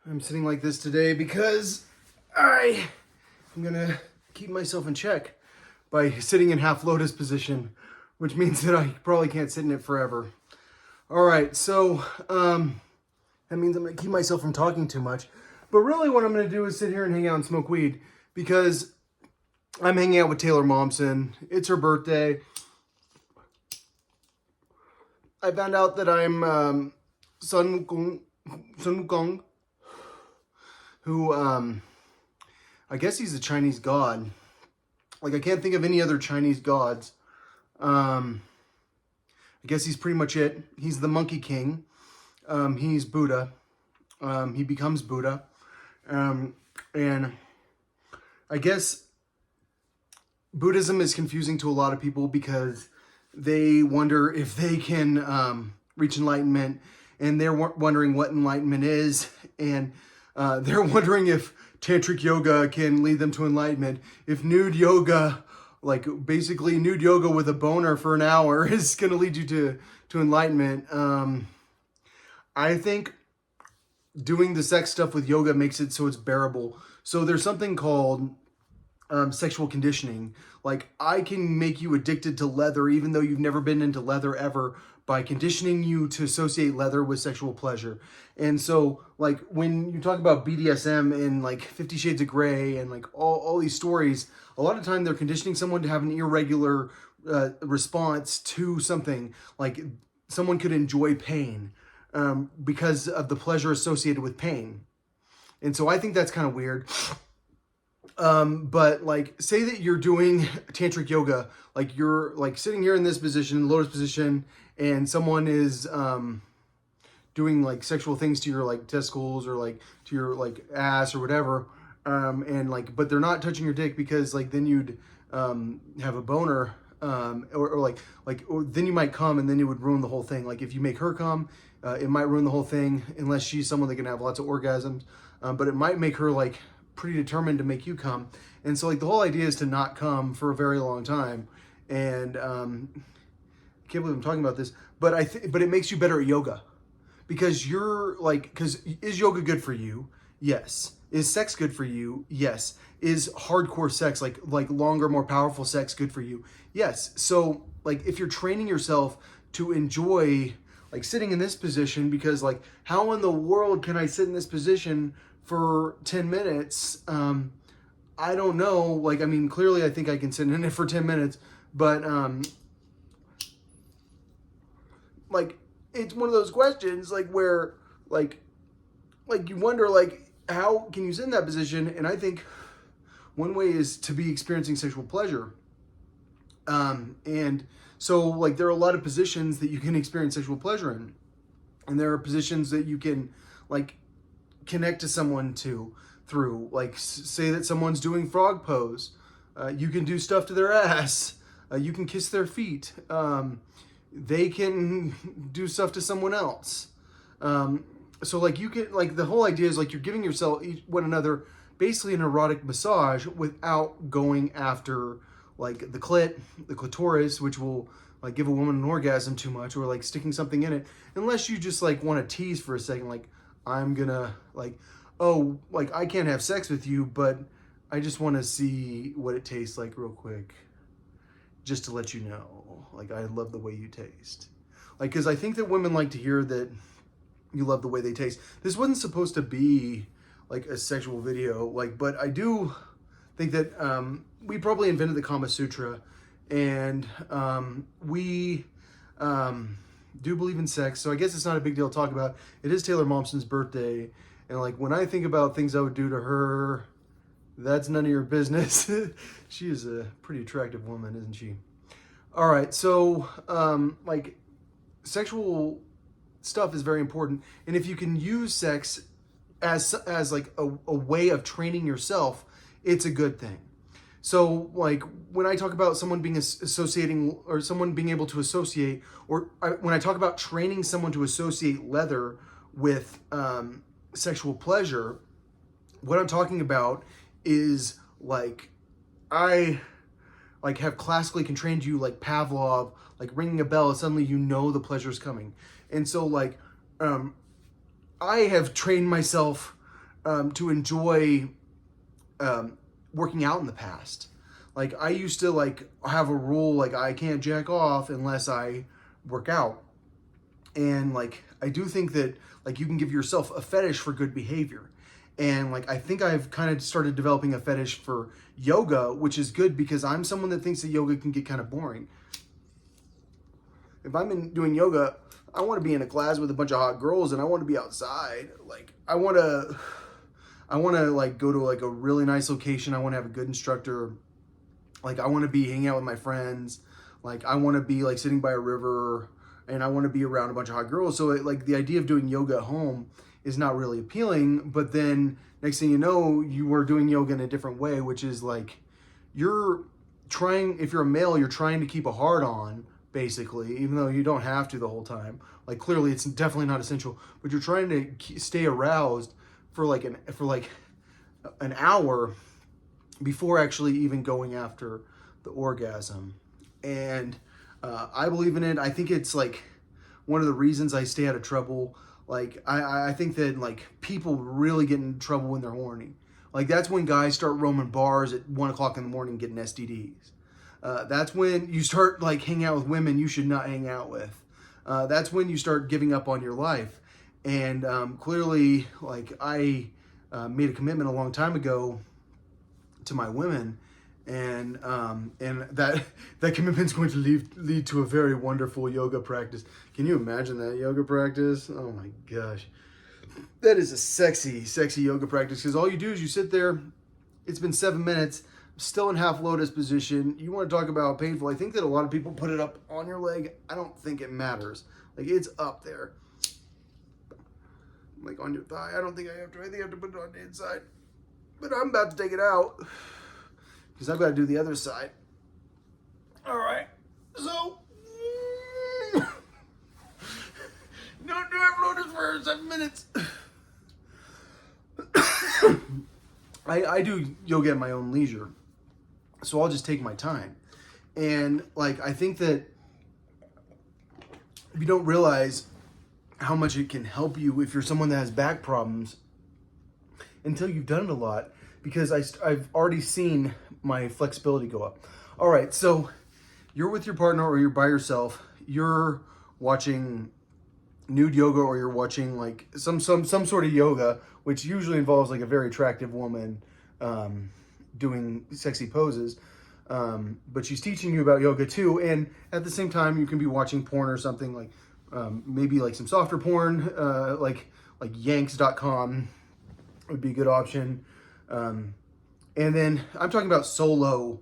I'm sitting like this today because I'm gonna keep myself in check by sitting in half lotus position, which means that I probably can't sit in it forever. All right, so that means I'm gonna keep myself from talking too much. But really what I'm gonna do is sit here and hang out and smoke weed because I'm hanging out with Taylor Momsen. It's her birthday. I found out that I'm Sun Wukong, who I guess he's a Chinese god. Like, I can't think of any other Chinese gods. I guess he's pretty much it. He's the Monkey King. He's Buddha. He becomes Buddha. And I guess Buddhism is confusing to a lot of people because they wonder if they can reach enlightenment, and they're wondering what enlightenment is, and they're wondering if Tantric yoga can lead them to enlightenment. If nude yoga, like basically nude yoga with a boner for an hour, is going to lead you to enlightenment. I think doing the sex stuff with yoga makes it so it's bearable. So there's something called sexual conditioning. Like, I can make you addicted to leather even though you've never been into leather ever, by conditioning you to associate leather with sexual pleasure. And so, like, when you talk about BDSM and like 50 Shades of Grey and like all these stories, a lot of time they're conditioning someone to have an irregular response to something. Like, someone could enjoy pain because of the pleasure associated with pain. And so I think that's kind of weird. But like, say that you're doing tantric yoga, like you're like sitting here in this position, lotus position, and someone is doing like sexual things to your like testicles or like to your like ass or whatever, and like, but they're not touching your dick because like then you'd have a boner, or then you might come and then it would ruin the whole thing. Like, if you make her come, it might ruin the whole thing, unless she's someone that can have lots of orgasms, but it might make her like pretty determined to make you come. And so like the whole idea is to not come for a very long time. And I can't believe I'm talking about this, but but it makes you better at yoga, because you're like, because is yoga good for you? Yes. Is sex good for you? Yes. Is hardcore sex, like longer, more powerful sex, good for you? Yes. So like, if you're training yourself to enjoy like sitting in this position, because like, how in the world can I sit in this position for 10 minutes? I don't know. Like, I mean, clearly I think I can sit in it for 10 minutes, but like, it's one of those questions like where like you wonder, like, how can you sit in that position? And I think one way is to be experiencing sexual pleasure. And so like, there are a lot of positions that you can experience sexual pleasure in, and there are positions that you can like connect to someone through, like, say that someone's doing frog pose, you can do stuff to their ass, you can kiss their feet, they can do stuff to someone else. So like, you can, like, the whole idea is like, you're giving yourself, one another, basically an erotic massage without going after like the clitoris, which will like give a woman an orgasm too much, or like sticking something in it, unless you just like want to tease for a second, like, I'm gonna like, oh, like, I can't have sex with you, but I just want to see what it tastes like real quick, just to let you know, like, I love the way you taste. Like, because I think that women like to hear that you love the way they taste. This wasn't supposed to be like a sexual video, like, but I do think that we probably invented the Kama Sutra, and we do believe in sex, so I guess it's not a big deal to talk about. It is Taylor Momsen's birthday, and like, when I think about things I would do to her, that's none of your business. She is a pretty attractive woman, isn't she? All right, so like, sexual stuff is very important, and if you can use sex as like a way of training yourself, it's a good thing. So like, when I talk about someone being associating, or someone being able to associate, or when I talk about training someone to associate leather with sexual pleasure, what I'm talking about is like, I like have classically trained you like Pavlov, like ringing a bell, and suddenly you know the pleasure's coming. And so like, I have trained myself to enjoy working out in the past. Like I used to like have a rule like I can't jack off unless I work out. And like I do think that like you can give yourself a fetish for good behavior. And like I think I've kind of started developing a fetish for yoga, which is good because I'm someone that thinks that yoga can get kind of boring. If I'm doing yoga, I want to be in a class with a bunch of hot girls and I want to be outside. Like I want to like go to like a really nice location. I want to have a good instructor. Like I want to be hanging out with my friends. Like I want to be like sitting by a river and I want to be around a bunch of hot girls. So like the idea of doing yoga at home is not really appealing. But then next thing you know, you are doing yoga in a different way, which is like you're trying, if you're a male, you're trying to keep a hard on basically, even though you don't have to the whole time. Like clearly it's definitely not essential, but you're trying to stay aroused for like an hour before actually even going after the orgasm. And I believe in it. I think it's like one of the reasons I stay out of trouble. Like I think that like people really get in trouble when they're horny. Like that's when guys start roaming bars at 1 o'clock in the morning getting STDs. That's when you start like hanging out with women you should not hang out with. That's when you start giving up on your life. And clearly, like I made a commitment a long time ago to my women, and that commitment is going to lead to a very wonderful yoga practice. Can you imagine that yoga practice? Oh my gosh, that is a sexy yoga practice, because all you do is you sit there. It's been 7 minutes, still in half lotus position. You want to talk about painful? I think that a lot of people put it up on your leg. I don't think it matters. Like it's up there, like on your thigh. I don't think I have to. I think I have to put it on the inside. But I'm about to take it out because I've got to do the other side. All right. So, don't do half lotus for 7 minutes. I do yoga at my own leisure, so I'll just take my time. And like I think that you don't realize how much it can help you if you're someone that has back problems until you've done it a lot, because I've already seen my flexibility go up. All right, so you're with your partner or you're by yourself, you're watching nude yoga, or you're watching like some sort of yoga, which usually involves like a very attractive woman doing sexy poses. But she's teaching you about yoga too, and at the same time you can be watching porn or something, like maybe like some softer porn, like yanks.com would be a good option. And then I'm talking about solo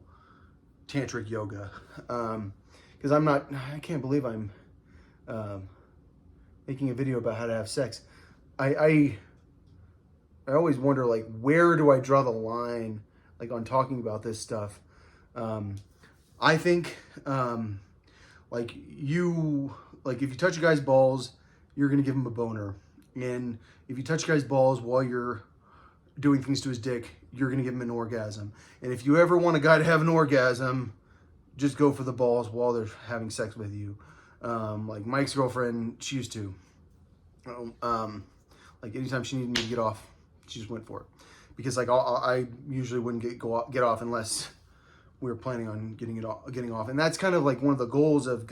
tantric yoga, because I can't believe I'm making a video about how to have sex. I always wonder, like, where do I draw the line, like, on talking about this stuff? I think, like, if you touch a guy's balls, you're going to give him a boner. And if you touch a guy's balls while you're doing things to his dick, you're going to give him an orgasm. And if you ever want a guy to have an orgasm, just go for the balls while they're having sex with you. Like Mike's girlfriend, she used to. Like anytime she needed me to get off, she just went for it. Because like I usually wouldn't get off unless we were planning on getting off. And that's kind of like one of the goals of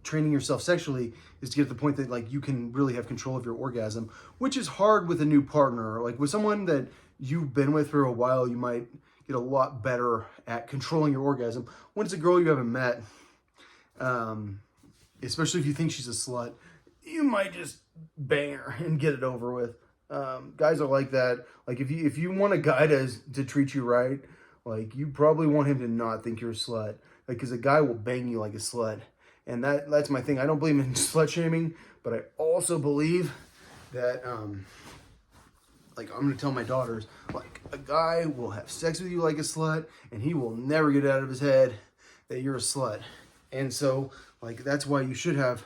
training yourself sexually, is to get to the point that like you can really have control of your orgasm, which is hard with a new partner. Like with someone that you've been with for a while, you might get a lot better at controlling your orgasm. When it's a girl you haven't met, especially if you think she's a slut, you might just bang her and get it over with. Guys are like that. Like if you want a guy to treat you right, like you probably want him to not think you're a slut. Like, because a guy will bang you like a slut. And that's my thing. I don't believe in slut shaming, but I also believe that, like, I'm going to tell my daughters, like, a guy will have sex with you like a slut, and he will never get out of his head that you're a slut. And so, like, that's why you should have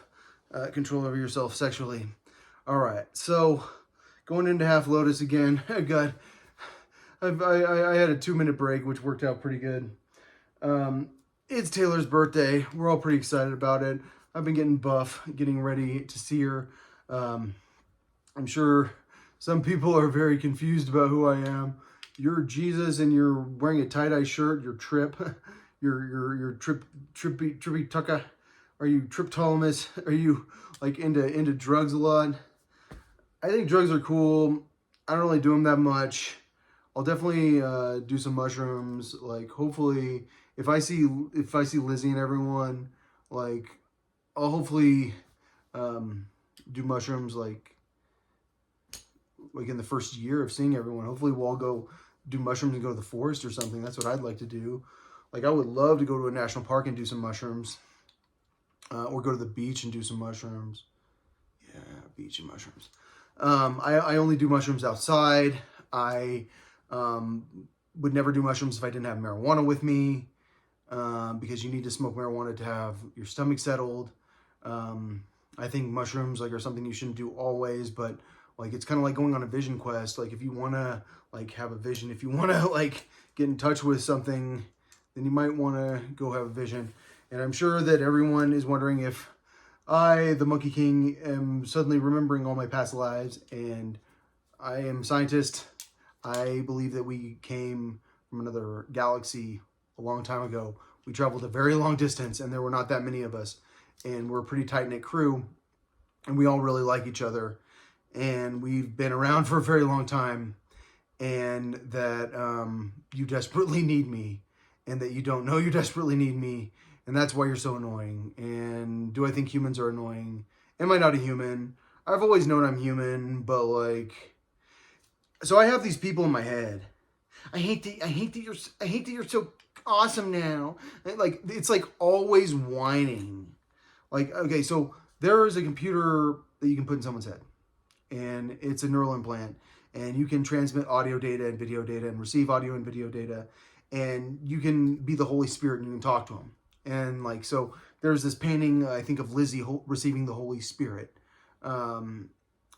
control over yourself sexually. All right, so going into half lotus again. I had a 2-minute break, which worked out pretty good. It's Taylor's birthday. We're all pretty excited about it. I've been getting buff, getting ready to see her. I'm sure Some people are very confused about who I am. You're Jesus and you're wearing a tie-dye shirt. You're Trip. You're Trippy Tucka. Are you Triptolemus? Are you like into drugs a lot? I think drugs are cool. I don't really do them that much. I'll definitely do some mushrooms. Like hopefully, if I see Lizzie and everyone, like I'll hopefully do mushrooms like in the first year of seeing everyone. Hopefully, we'll all go do mushrooms and go to the forest or something. That's what I'd like to do. Like I would love to go to a national park and do some mushrooms, or go to the beach and do some mushrooms. Yeah, beach and mushrooms. I only do mushrooms outside. I would never do mushrooms if I didn't have marijuana with me, because you need to smoke marijuana to have your stomach settled. I think mushrooms like are something you shouldn't do always, but like it's kind of like going on a vision quest. Like if you want to like have a vision, if you want to like get in touch with something, then you might want to go have a vision. And I'm sure that everyone is wondering if I, the Monkey King, am suddenly remembering all my past lives, and I am a scientist. I believe that we came from another galaxy a long time ago. We traveled a very long distance, and there were not that many of us, and we're a pretty tight-knit crew, and we all really like each other, and we've been around for a very long time, and that you desperately need me, and that you don't know you desperately need me, and that's why you're so annoying. And do I think humans are annoying? Am I not a human? I've always known I'm human, but like, so I have these people in my head. I hate that you're so awesome now. Like, it's like always whining. Like, okay, so there is a computer that you can put in someone's head, and it's a neural implant, and you can transmit audio data and video data and receive audio and video data, and you can be the Holy Spirit and you can talk to them. And like, so there's this painting, I think, of Lizzie receiving the Holy Spirit. And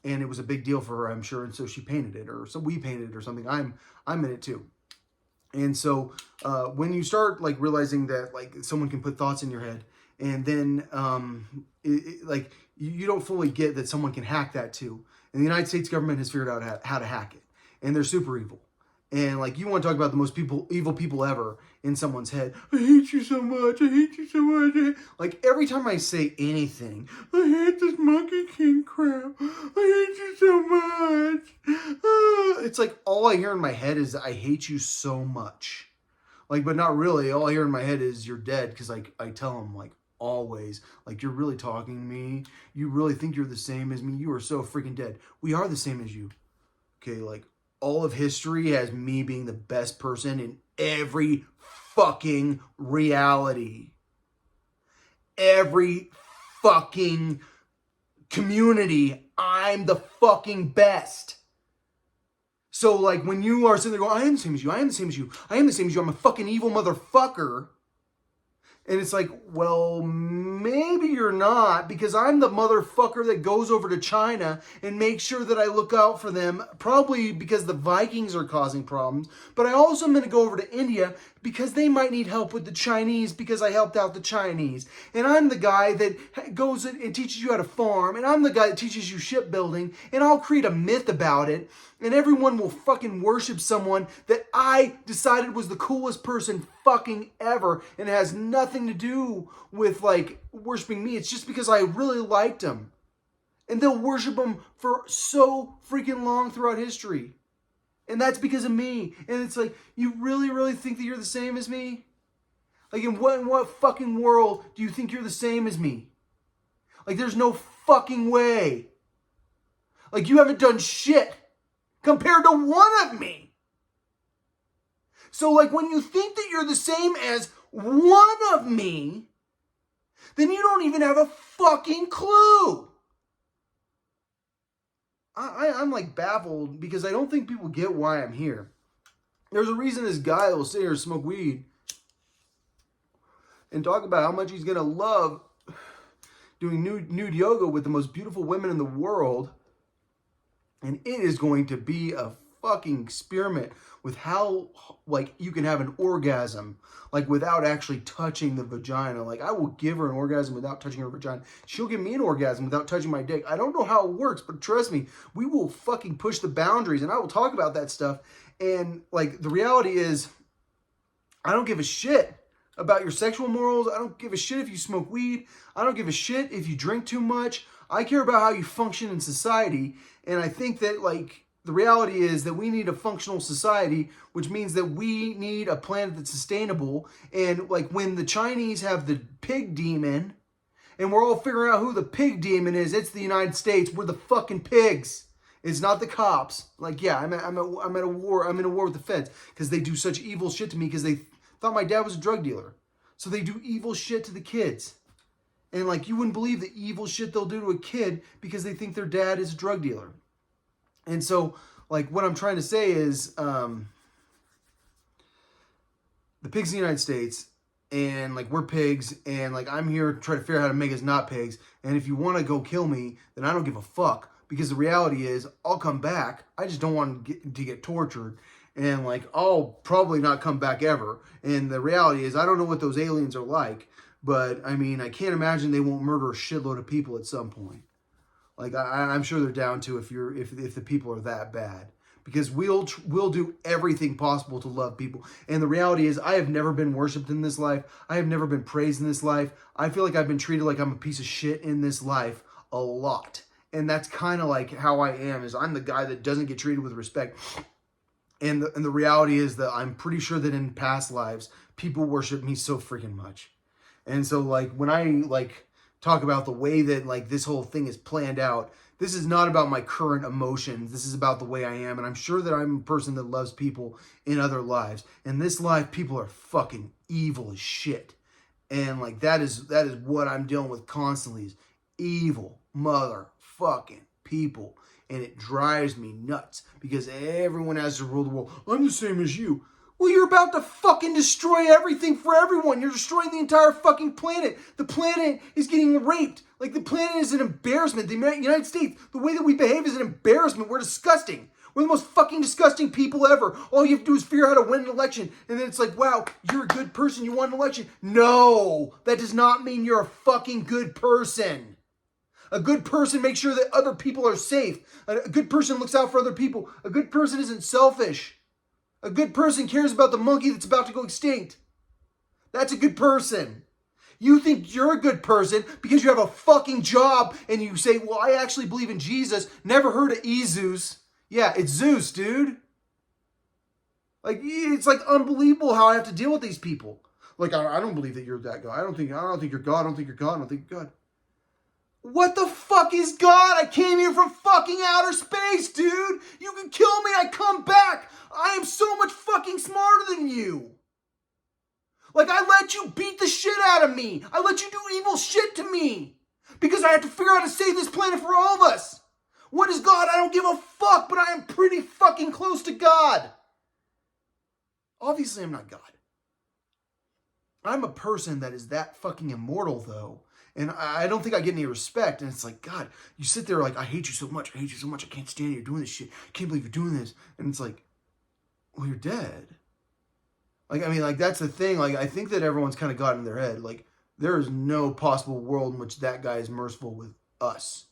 it was a big deal for her, I'm sure. And so she painted it, or so we painted it or something. I'm in it too. And so when you start like realizing that like someone can put thoughts in your head, and then like you don't fully get that someone can hack that too. And the United States government has figured out how to hack it, and they're super evil. And like, you want to talk about the most evil people ever in someone's head. I hate you so much. I hate you so much. Like every time I say anything, I hate this Monkey King crap. I hate you so much. It's like all I hear in my head is I hate you so much. Like, but not really. All I hear in my head is you're dead, because like I tell them like always, like, you're really talking to me. You really think you're the same as me? You are so freaking dead. We are the same as you. Okay, like, all of history has me being the best person in every fucking reality. Every fucking community, I'm the fucking best. So like when you are sitting there going, I am the same as you, I am the same as you, I am the same as you, I'm a fucking evil motherfucker. And it's like, well, maybe you're not, because I'm the motherfucker that goes over to China and makes sure that I look out for them, probably because the Vikings are causing problems. But I also am going to go over to India because they might need help with the Chinese, because I helped out the Chinese. And I'm the guy that goes and teaches you how to farm. And I'm the guy that teaches you shipbuilding. And I'll create a myth about it. And everyone will fucking worship someone that I decided was the coolest person fucking ever. And it has nothing to do with like worshiping me. It's just because I really liked him. And they'll worship him for so freaking long throughout history. And that's because of me. And it's like, you really, really think that you're the same as me? Like, in what fucking world do you think you're the same as me? Like, there's no fucking way. Like, you haven't done shit compared to one of me. So, like, when you think that you're the same as one of me, then you don't even have a fucking clue. I'm like baffled, because I don't think people get why I'm here. There's a reason this guy will sit here and smoke weed and talk about how much he's going to love doing nude yoga with the most beautiful women in the world. And it is going to be a fucking experiment with how, like, you can have an orgasm, like, without actually touching the vagina. Like, I will give her an orgasm without touching her vagina. She'll give me an orgasm without touching my dick. I don't know how it works, but trust me, we will fucking push the boundaries, and I will talk about that stuff. And, like, the reality is, I don't give a shit about your sexual morals. I don't give a shit if you smoke weed. I don't give a shit if you drink too much. I care about how you function in society. And I think that, like, the reality is that we need a functional society, which means that we need a planet that's sustainable. And, like, when the Chinese have the pig demon, and we're all figuring out who the pig demon is, it's the United States. We're the fucking pigs. It's not the cops. Like, yeah, I'm at a war. I'm in a war with the feds because they do such evil shit to me because they thought my dad was a drug dealer. So they do evil shit to the kids. And, like, you wouldn't believe the evil shit they'll do to a kid because they think their dad is a drug dealer. And so, like, what I'm trying to say is the pigs in the United States, and, like, we're pigs, and, like, I'm here to try to figure out how to make us not pigs. And if you want to go kill me, then I don't give a fuck. Because the reality is, I'll come back. I just don't want to get tortured. And, like, I'll probably not come back ever. And the reality is, I don't know what those aliens are like. But, I mean, I can't imagine they won't murder a shitload of people at some point. Like, I'm sure they're down to if the people are that bad. Because we'll do everything possible to love people. And the reality is, I have never been worshipped in this life. I have never been praised in this life. I feel like I've been treated like I'm a piece of shit in this life a lot. And that's kind of like how I am, is I'm the guy that doesn't get treated with respect. And the reality is that I'm pretty sure that in past lives, people worship me so freaking much. And so, like, when I, like, talk about the way that, like, this whole thing is planned out, this is not about my current emotions. This is about the way I am. And I'm sure that I'm a person that loves people in other lives. In this life, people are fucking evil as shit. And, like, that is what I'm dealing with constantly, is evil motherfucking people. And it drives me nuts because everyone has to rule the world. I'm the same as you. Well, you're about to fucking destroy everything for everyone. You're destroying the entire fucking planet. The planet is getting raped. Like, the planet is an embarrassment. The United States, the way that we behave is an embarrassment. We're disgusting. We're the most fucking disgusting people ever. All you have to do is figure out how to win an election. And then it's like, wow, you're a good person. You won an election. No, that does not mean you're a fucking good person. A good person makes sure that other people are safe. A good person looks out for other people. A good person isn't selfish. A good person cares about the monkey that's about to go extinct. That's a good person. You think you're a good person because you have a fucking job and you say, well, I actually believe in Jesus. Never heard of Zeus. Yeah, it's Zeus, dude. Like, it's like unbelievable how I have to deal with these people. Like, I don't believe that you're that guy. I don't think you're God. I don't think you're God. I don't think you're God. What the fuck is God? I came here from fucking outer space, dude. You can kill me, I come back. I am so much fucking smarter than you. Like, I let you beat the shit out of me. I let you do evil shit to me. Because I have to figure out how to save this planet for all of us. What is God? I don't give a fuck, but I am pretty fucking close to God. Obviously, I'm not God. I'm a person that is that fucking immortal, though. And I don't think I get any respect. And it's like, God, you sit there like, I hate you so much. I hate you so much. I can't stand you. You're doing this shit. I can't believe you're doing this. And it's like, well, you're dead. Like, I mean, like, that's the thing. Like, I think that everyone's kind of got in their head. Like, there is no possible world in which that guy is merciful with us.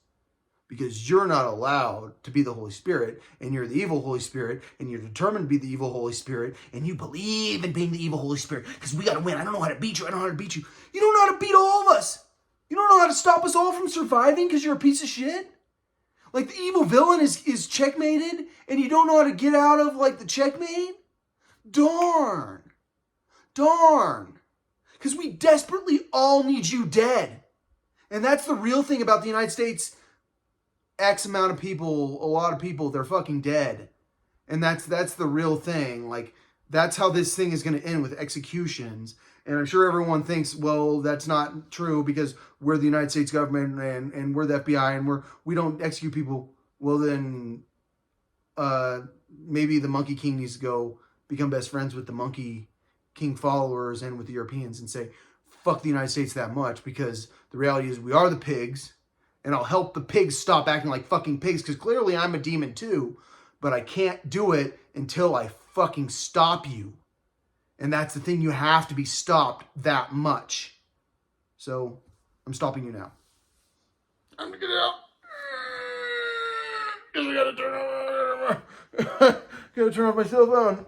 Because you're not allowed to be the Holy Spirit. And you're the evil Holy Spirit. And you're determined to be the evil Holy Spirit. And you believe in being the evil Holy Spirit. Because we got to win. I don't know how to beat you. I don't know how to beat you. You don't know how to beat all of us. You don't know how to stop us all from surviving because you're a piece of shit? Like, the evil villain is checkmated and you don't know how to get out of, like, the checkmate? Darn. Because we desperately all need you dead. And that's the real thing about the United States. X amount of people, a lot of people, they're fucking dead. And that's the real thing. Like, that's how this thing is going to end, with executions. And I'm sure everyone thinks, well, that's not true because we're the United States government and we're the FBI and we don't execute people. Well, then maybe the Monkey King needs to go become best friends with the Monkey King followers and with the Europeans and say, fuck the United States that much, because the reality is we are the pigs, and I'll help the pigs stop acting like fucking pigs, because clearly I'm a demon too. but I can't do it until I fucking stop you. And that's the thing, you have to be stopped that much. So, I'm stopping you now. I'm gonna get out. Because I gotta turn off my cell phone.